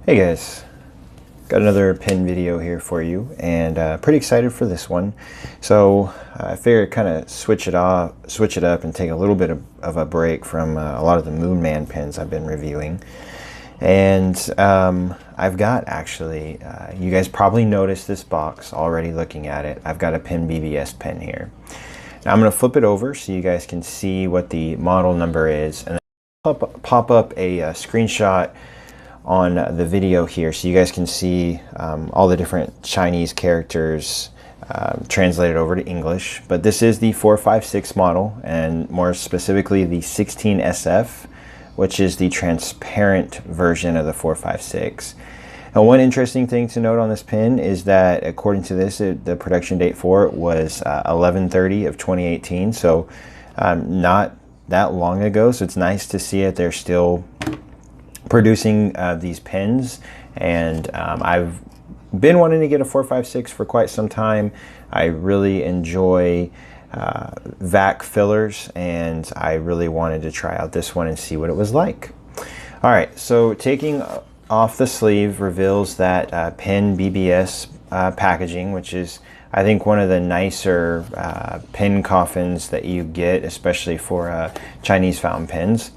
Hey guys, got another pin video here for you, and pretty excited for this one. So I figured kind of switch it up and take a little bit of a break from a lot of the Moonman pins I've been reviewing. And I've got actually, you guys probably noticed this box already looking at it. I've got a Penbbs pin here. Now I'm going to flip it over so you guys can see what the model number is, and then pop up a screenshot on the video here so you guys can see all the different Chinese characters translated over to English. But this is the 456 model, and more specifically the 16SF, which is the transparent version of the 456. And one interesting thing to note on this pin is that according to this, the production date for it was 11/30 of 2018, so not that long ago. So it's nice to see it. They're still producing these pins, and I've been wanting to get a 456 for quite some time. I really enjoy vac fillers, and I really wanted to try out this one and see what it was like. All right, so taking off the sleeve reveals that Penbbs packaging, which is I think one of the nicer pin coffins that you get, especially for Chinese fountain pens.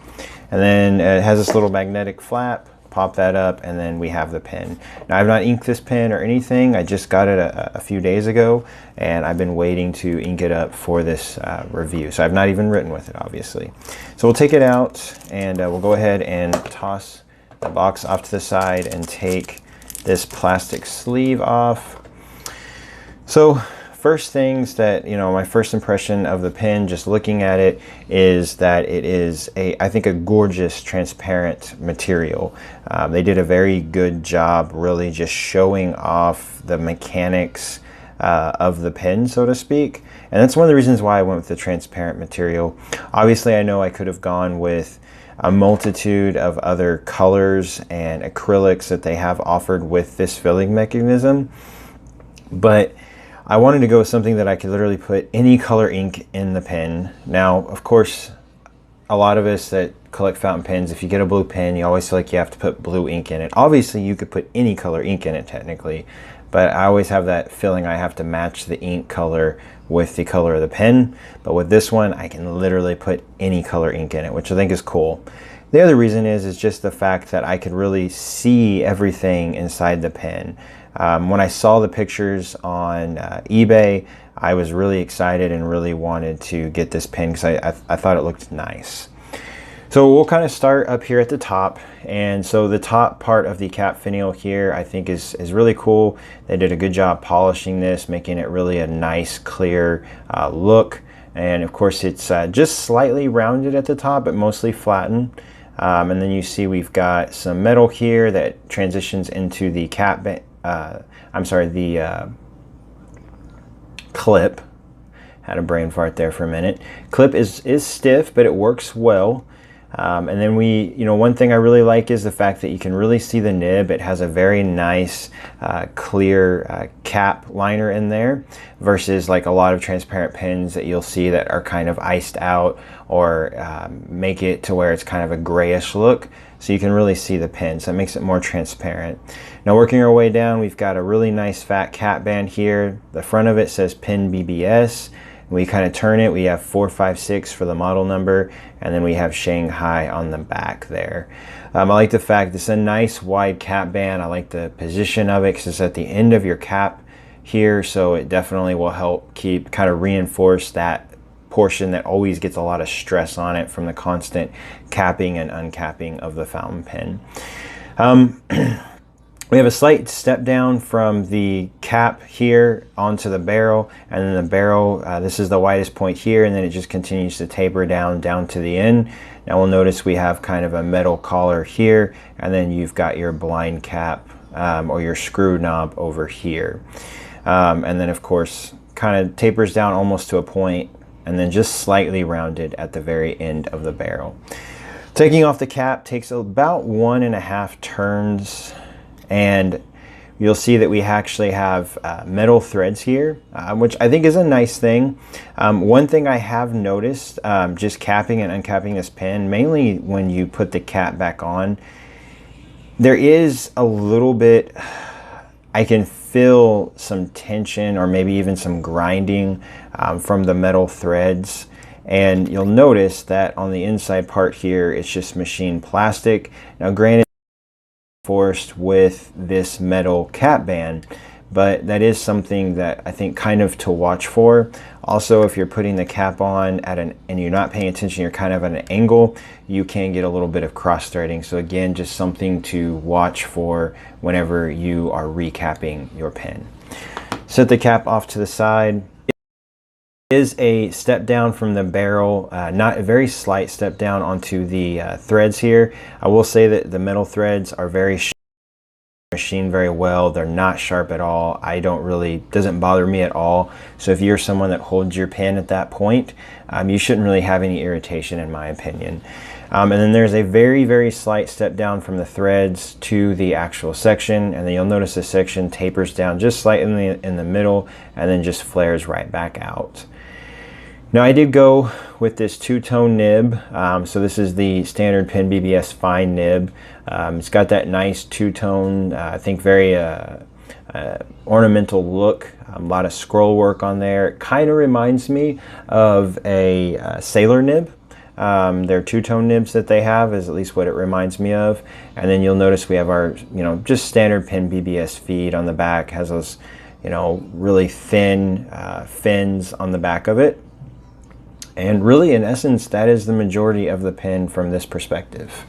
And then it has this little magnetic flap. Pop that up, and then we have the pin. Now I've not inked this pin or anything. I just got it a few days ago, and I've been waiting to ink it up for this review. So I've not even written with it, obviously. So we'll take it out, and we'll go ahead and toss the box off to the side and take this plastic sleeve off. So first things that, my first impression of the pin, just looking at it, is that it is I think a gorgeous transparent material. They did a very good job really just showing off the mechanics of the pin, so to speak. And that's one of the reasons why I went with the transparent material. Obviously, I know I could have gone with a multitude of other colors and acrylics that they have offered with this filling mechanism, but I wanted to go with something that I could literally put any color ink in the pen. Now, of course, a lot of us that collect fountain pens, if you get a blue pen, you always feel like you have to put blue ink in it. Obviously, you could put any color ink in it technically, but I always have that feeling I have to match the ink color with the color of the pen. But with this one, I can literally put any color ink in it, which I think is cool. The other reason is just the fact that I could really see everything inside the pen. When I saw the pictures on eBay, I was really excited and really wanted to get this pen because I thought it looked nice. So we'll kind of start up here at the top. And so the top part of the cap finial here I think is really cool. They did a good job polishing this, making it really a nice clear look. And of course it's just slightly rounded at the top, but mostly flattened. And then you see we've got some metal here that transitions into the cap clip. Had a brain fart there for a minute. Clip is stiff, but it works well. And then one thing I really like is the fact that you can really see the nib. It has a very nice clear cap liner in there, versus like a lot of transparent pens that you'll see that are kind of iced out or make it to where it's kind of a grayish look. So you can really see the pen, so it makes it more transparent. Now working our way down, we've got a really nice fat cap band here. The front of it says Penbbs. We kind of turn it, we have 456 for the model number, and then we have Shanghai on the back there. I like the fact it's a nice wide cap band. I like the position of it because it's at the end of your cap here, so it definitely will help kind of reinforce that portion that always gets a lot of stress on it from the constant capping and uncapping of the fountain pen. We have a slight step down from the cap here onto the barrel, and then the barrel, this is the widest point here, and then it just continues to taper down to the end. Now we'll notice we have kind of a metal collar here, and then you've got your blind cap or your screw knob over here. And then of course kind of tapers down almost to a point, and then just slightly rounded at the very end of the barrel. Taking off the cap takes about 1.5 turns, and you'll see that we actually have metal threads here, which I think is a nice thing. One thing I have noticed, just capping and uncapping this pen, mainly when you put the cap back on, There is a little bit, I can feel some tension or maybe even some grinding from the metal threads. And you'll notice that on the inside part here, it's just machined plastic. Now granted, forced with this metal cap band, but that is something that I think kind of to watch for. Also, if you're putting the cap on and you're not paying attention, you're kind of at an angle, you can get a little bit of cross threading. So again, just something to watch for whenever you are recapping your pen. Set the cap off to the side. It is a step down from the barrel, not a very slight step down onto the threads here. I will say that the metal threads are very machined very well. They're not sharp at all. Doesn't bother me at all. So if you're someone that holds your pen at that point, you shouldn't really have any irritation, in my opinion. And then there's a very, very slight step down from the threads to the actual section, and then you'll notice the section tapers down just slightly in the middle and then just flares right back out. Now I did go with this two-tone nib, so this is the standard Penbbs fine nib. It's got that nice two-tone, I think very ornamental look, a lot of scroll work on there. It kind of reminds me of a sailor nib. Their two-tone nibs that they have is at least what it reminds me of. And then you'll notice we have our, just standard Penbbs feed on the back, has those, really thin fins on the back of it. And really, in essence, that is the majority of the pen from this perspective.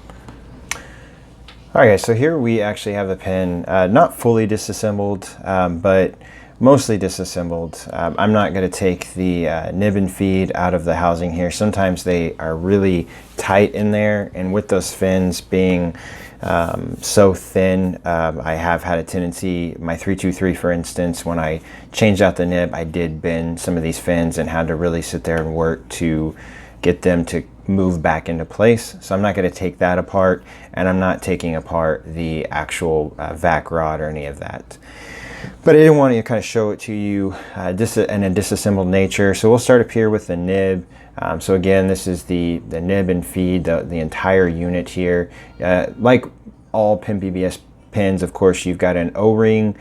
All right, guys, so here we actually have the pen not fully disassembled, but mostly disassembled. I'm not going to take the nib and feed out of the housing here. Sometimes they are really tight in there, and with those fins being so thin, I have had a tendency, my 323 for instance, when I changed out the nib, I did bend some of these fins and had to really sit there and work to get them to move back into place. So I'm not going to take that apart, and I'm not taking apart the actual vac rod or any of that. But I didn't want to kind of show it to you in a disassembled nature. So we'll start up here with the nib. So again, this is the nib and feed, the entire unit here. Like all Penbbs pens, of course, you've got an O-ring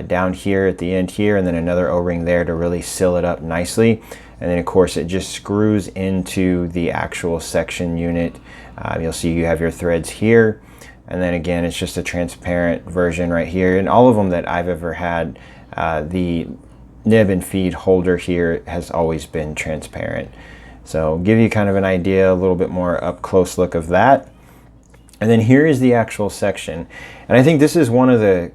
down here at the end here, and then another O-ring there to really seal it up nicely. And then of course it just screws into the actual section unit. You'll see you have your threads here. And then again, it's just a transparent version right here. And all of them that I've ever had, the nib and feed holder here has always been transparent. So give you kind of an idea, a little bit more up close look of that. And then here is the actual section. And I think this is one of the,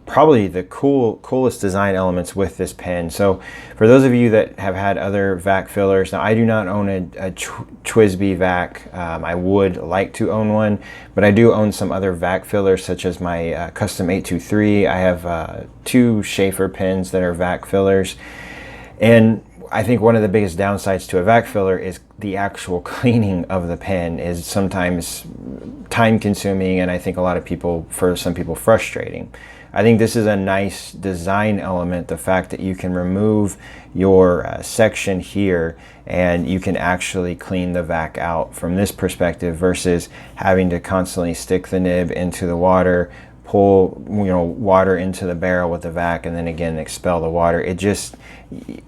probably the coolest design elements with this pen. So for those of you that have had other vac fillers, now I do not own a TWSBI vac. I would like to own one, but I do own some other vac fillers such as my custom 823. I have 2 Schaefer pens that are vac fillers. And I think one of the biggest downsides to a vac filler is the actual cleaning of the pen is sometimes time consuming, and I think for some people frustrating. I think this is a nice design element, the fact that you can remove your section here and you can actually clean the vac out from this perspective versus having to constantly stick the nib into the water, pull water into the barrel with the vac, and then again expel the water.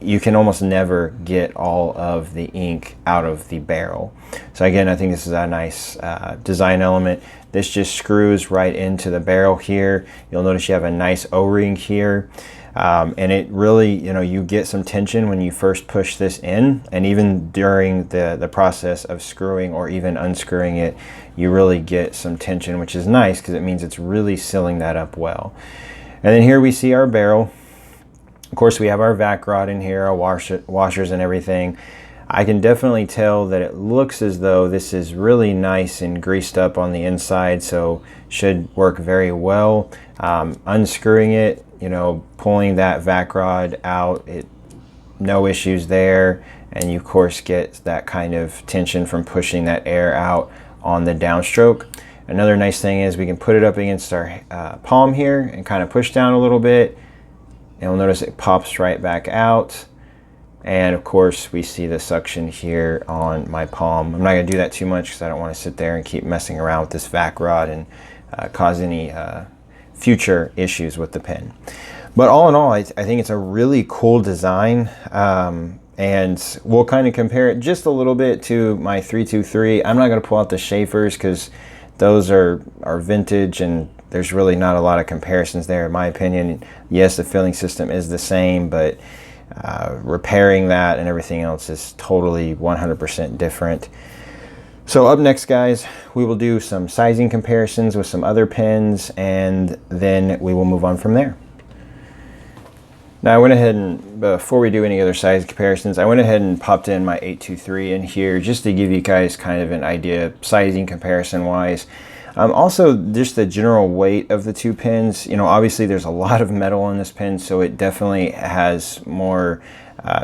You can almost never get all of the ink out of the barrel. So again, I think this is a nice design element. This just screws right into the barrel here. You'll notice you have a nice O-ring here. And it really, you get some tension when you first push this in, and even during the process of screwing or even unscrewing it, you really get some tension, which is nice because it means it's really sealing that up well. And then here we see our barrel. Of course, we have our vac rod in here, our washers and everything. I can definitely tell that it looks as though this is really nice and greased up on the inside, so should work very well. Unscrewing it, pulling that vac rod out, no issues there, and you of course get that kind of tension from pushing that air out on the downstroke. Another nice thing is we can put it up against our palm here and kind of push down a little bit, and you'll notice it pops right back out. And of course we see the suction here on my palm. I'm not going to do that too much because I don't want to sit there and keep messing around with this vac rod and cause any future issues with the pen. But all in all, I think it's a really cool design, and we'll kind of compare it just a little bit to my 323. I'm not going to pull out the Schaefers because those are vintage, and there's really not a lot of comparisons there in my opinion. Yes, the filling system is the same, but repairing that and everything else is totally 100% different. So up next, guys, we will do some sizing comparisons with some other pens, and then we will move on from there. Now I went ahead and, before we do any other size comparisons, I went ahead and popped in my 823 in here just to give you guys kind of an idea sizing comparison wise. Also just the general weight of the two pens. You know, obviously there's a lot of metal in this pen, so it definitely has more,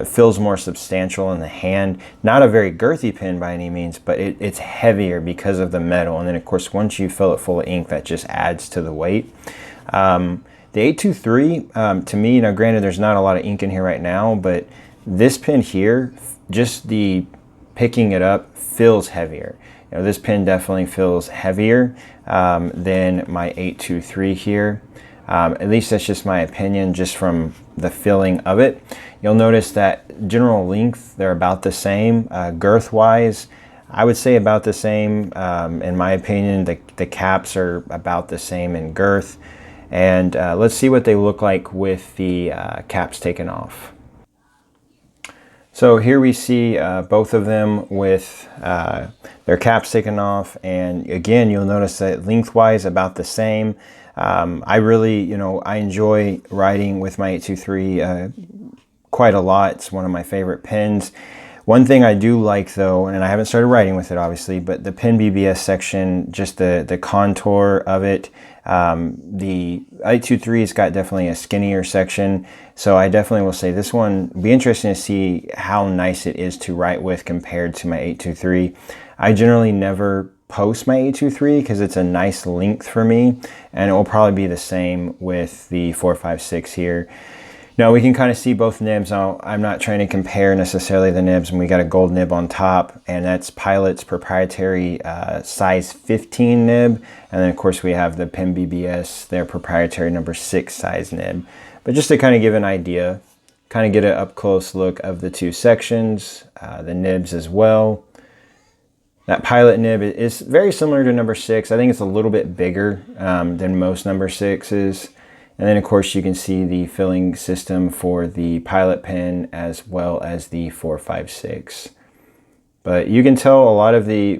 feels more substantial in the hand. Not a very girthy pen by any means, but it's heavier because of the metal. And then of course, once you fill it full of ink, that just adds to the weight. The 823, to me, now granted there's not a lot of ink in here right now, but this pen here, just the picking it up feels heavier. You know, this pen definitely feels heavier than my 823 here. At least that's just my opinion, just from the feeling of it. You'll notice that general length, they're about the same. Girth wise, I would say about the same. In my opinion, the caps are about the same in girth. And let's see what they look like with the caps taken off. So here we see both of them with their caps taken off, and again you'll notice that lengthwise about the same. I really, you know, I enjoy writing with my 823 quite a lot. It's one of my favorite pens. One thing I do like though, and I haven't started writing with it obviously, but the Penbbs section, just the contour of it. The 823's got definitely a skinnier section, so I definitely will say this one will be interesting to see how nice it is to write with compared to my 823. I generally never post my 823 because it's a nice length for me, and it will probably be the same with the 456 here. Now we can kind of see both nibs. Now I'm not trying to compare necessarily the nibs, and we got a gold nib on top, and that's Pilot's proprietary size 15 nib, and then of course we have the Penbbs, their proprietary number 6 size nib. But just to kind of give an idea, kind of get an up close look of the two sections, the nibs as well. That Pilot nib is very similar to number 6. I think it's a little bit bigger than most number 6s. And then of course you can see the filling system for the Pilot pen as well as the 456. But you can tell a lot of the,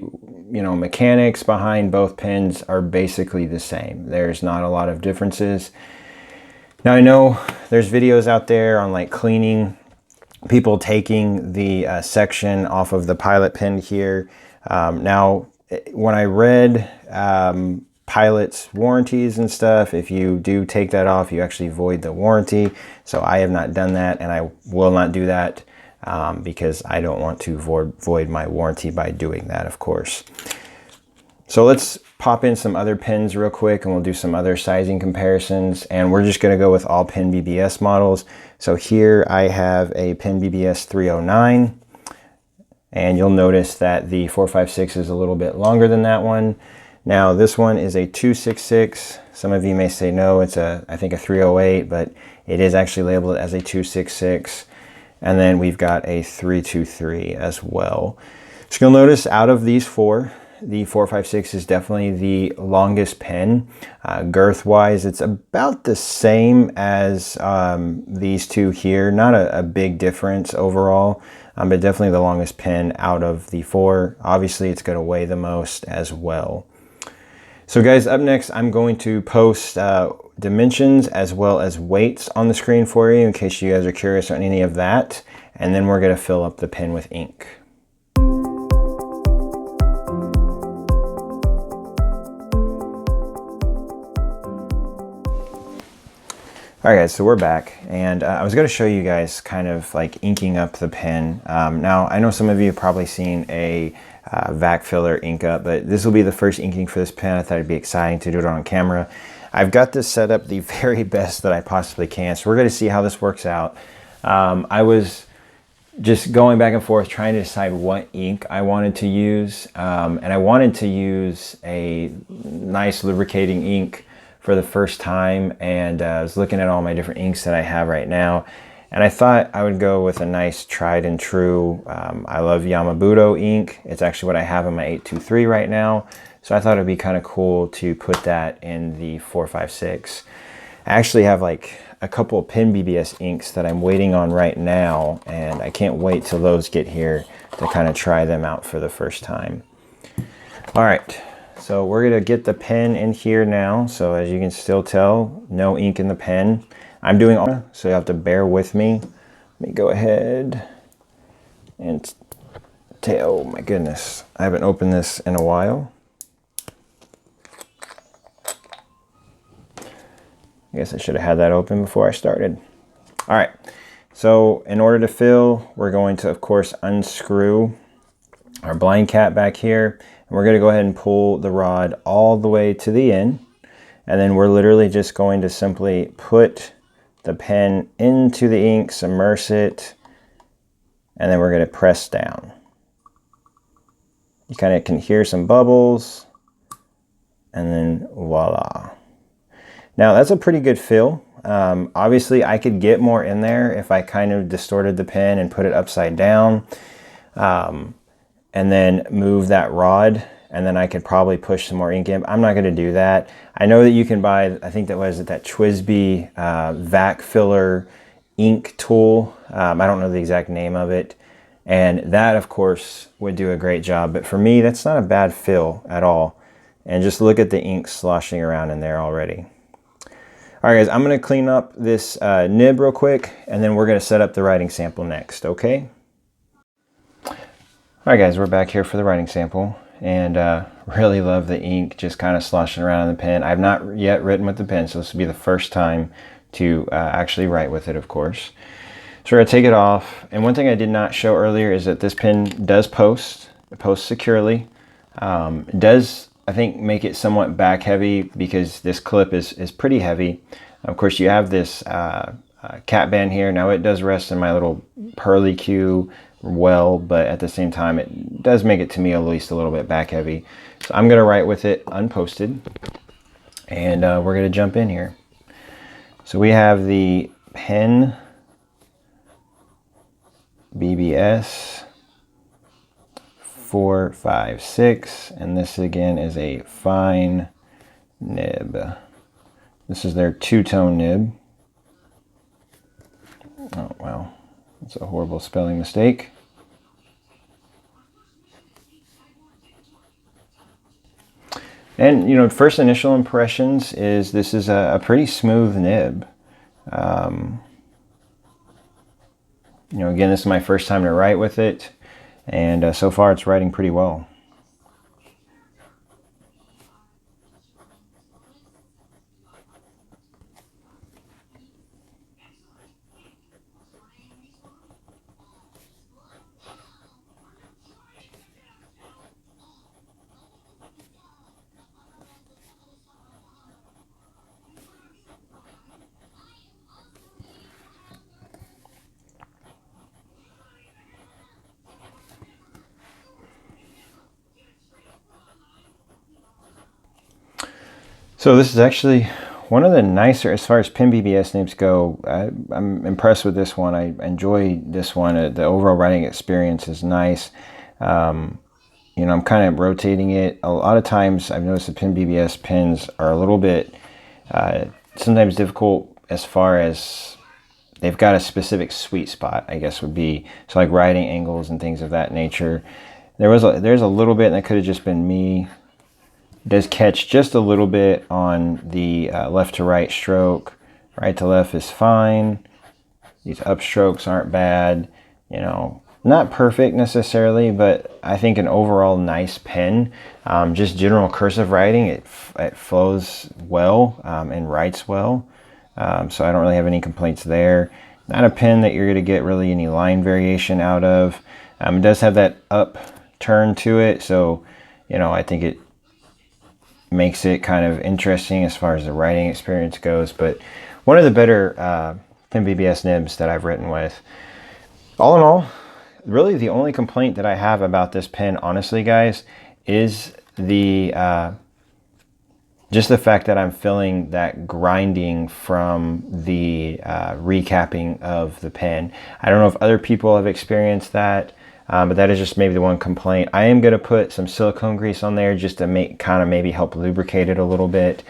you know, mechanics behind both pens are basically the same. There's not a lot of differences. Now I know there's videos out there on like cleaning, people taking the section off of the Pilot pen here. Now when I read Pilot's warranties and stuff, if you do take that off, you actually void the warranty. So I have not done that, and I will not do that because I don't want to void my warranty by doing that, of course. So let's pop in some other pens real quick, and we'll do some other sizing comparisons, and we're just going to go with all Penbbs models. So here I have a Penbbs 309, and you'll notice that the 456 is a little bit longer than that one. Now this one is a 266. Some of you may say no, it's I think a 308, but it is actually labeled as a 266. And then we've got a 323 as well. So you'll notice out of these four, the 456 is definitely the longest pen. Girth wise, it's about the same as these two here. Not a big difference overall, but definitely the longest pen out of the four. Obviously it's going to weigh the most as well. So guys, up next, I'm going to post dimensions as well as weights on the screen for you in case you guys are curious on any of that. And then we're going to fill up the pen with ink. All right guys, so we're back, and I was going to show you guys kind of like inking up the pen. Now I know some of you have probably seen a vac filler ink up, but this will be the first inking for this pen. I thought it'd be exciting to do it on camera. I've got this set up the very best that I possibly can, so we're going to see how this works out. I was just going back and forth trying to decide what ink I wanted to use. And I wanted to use a nice lubricating ink for the first time, and I was looking at all my different inks that I have right now, and I thought I would go with a nice tried and true. I love Yamabudo ink. It's actually what I have in my 823 right now, so I thought it'd be kind of cool to put that in the 456. I actually have like a couple of Penbbs inks that I'm waiting on right now, and I can't wait till those get here to kind of try them out for the first time. All right, so we're gonna get the pen in here now. So as you can still tell, no ink in the pen. I'm doing all, so you have to bear with me. Let me go ahead and oh my goodness, I haven't opened this in a while. I guess I should have had that open before I started. All right, so in order to fill, we're going to, of course, unscrew our blind cap back here. And we're gonna go ahead and pull the rod all the way to the end. And then we're literally just going to simply put the pen into the ink, submerge it, and then we're gonna press down. You kind of can hear some bubbles, and then voila. Now that's a pretty good fill. Obviously I could get more in there if I kind of distorted the pen and put it upside down, and then move that rod, and then I could probably push some more ink in. I'm not gonna do that. I know that you can buy, I think that was that TWSBI vac filler ink tool. I don't know the exact name of it. And that of course would do a great job. But for me, that's not a bad fill at all. And just look at the ink sloshing around in there already. All right, guys, I'm gonna clean up this nib real quick, and then we're gonna set up the writing sample next, okay? All right, guys, we're back here for the writing sample, and really love the ink just kind of sloshing around in the pen. I've not yet written with the pen, so this will be the first time to actually write with it, of course. So we're gonna take it off, and one thing I did not show earlier is that this pen does post. It posts securely. It does, I think, make it somewhat back heavy because this clip is pretty heavy. Of course, you have this cap band here. Now it does rest in my little pearly Q well, but at the same time, it does make it to me at least a little bit back heavy. So I'm gonna write with it unposted, and we're gonna jump in here. So we have the Penn BBS 456, and this again is a fine nib. This is their two-tone nib. Oh wow, that's a horrible spelling mistake. And you know, first initial impressions is this is a pretty smooth nib. You know, again, this is my first time to write with it, and so far it's writing pretty well. So this is actually one of the nicer, as far as Penbbs nibs go. I'm impressed with this one. I enjoy this one. The overall writing experience is nice. You know, I'm kind of rotating it. A lot of times I've noticed the Penbbs pens are a little bit sometimes difficult as far as they've got a specific sweet spot, I guess would be. So like writing angles and things of that nature. There's a little bit, and that could have just been me. Does catch just a little bit on the left to right stroke. Right to left is fine. These upstrokes aren't bad. You know, not perfect necessarily, but I think an overall nice pen. Just general cursive writing, it flows well and writes well. So I don't really have any complaints there. Not a pen that you're going to get really any line variation out of. It does have that up turn to it, so you know, I think it makes it kind of interesting as far as the writing experience goes. But one of the better Penbbs nibs that I've written with. All in all, really the only complaint that I have about this pen, honestly, guys, is the just the fact that I'm feeling that grinding from the recapping of the pen. I don't know if other people have experienced that, but that is just maybe the one complaint. I am going to put some silicone grease on there just to make kind of maybe help lubricate it a little bit.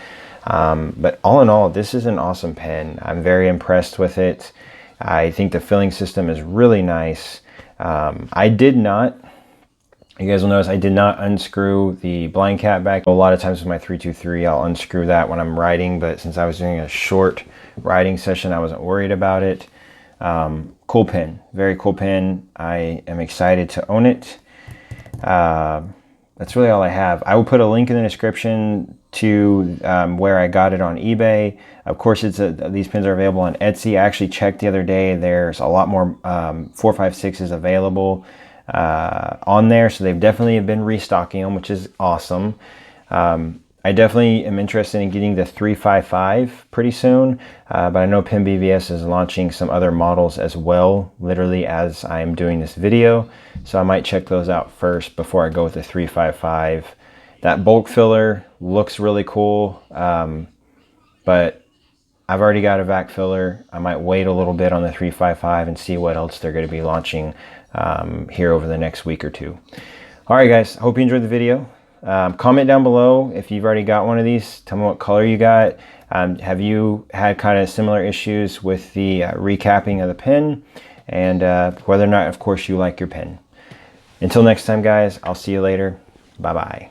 But all in all, this is an awesome pen. I'm very impressed with it. I think the filling system is really nice. I did not, you guys will notice I did not unscrew the blind cap back. A lot of times with my 323, I'll unscrew that when I'm riding, but since I was doing a short riding session, I wasn't worried about it. Cool pen, very cool pen. I am excited to own it. That's really all I have. I will put a link in the description to where I got it on eBay. Of course, these pens are available on Etsy. I actually checked the other day. There's a lot more 456s available on there, so they've definitely been restocking them, which is awesome. I definitely am interested in getting the 355 pretty soon, but I know Penbbs is launching some other models as well, literally as I'm doing this video, so I might check those out first before I go with the 355. That bulk filler looks really cool, but I've already got a vac filler. I might wait a little bit on the 355 and see what else they're going to be launching here over the next week or two. All right, guys, hope you enjoyed the video. Comment down below if you've already got one of these. Tell me what color you got. Have you had kind of similar issues with the recapping of the pen, and whether or not, of course, you like your pen. Until next time, guys, I'll see you later. Bye-bye.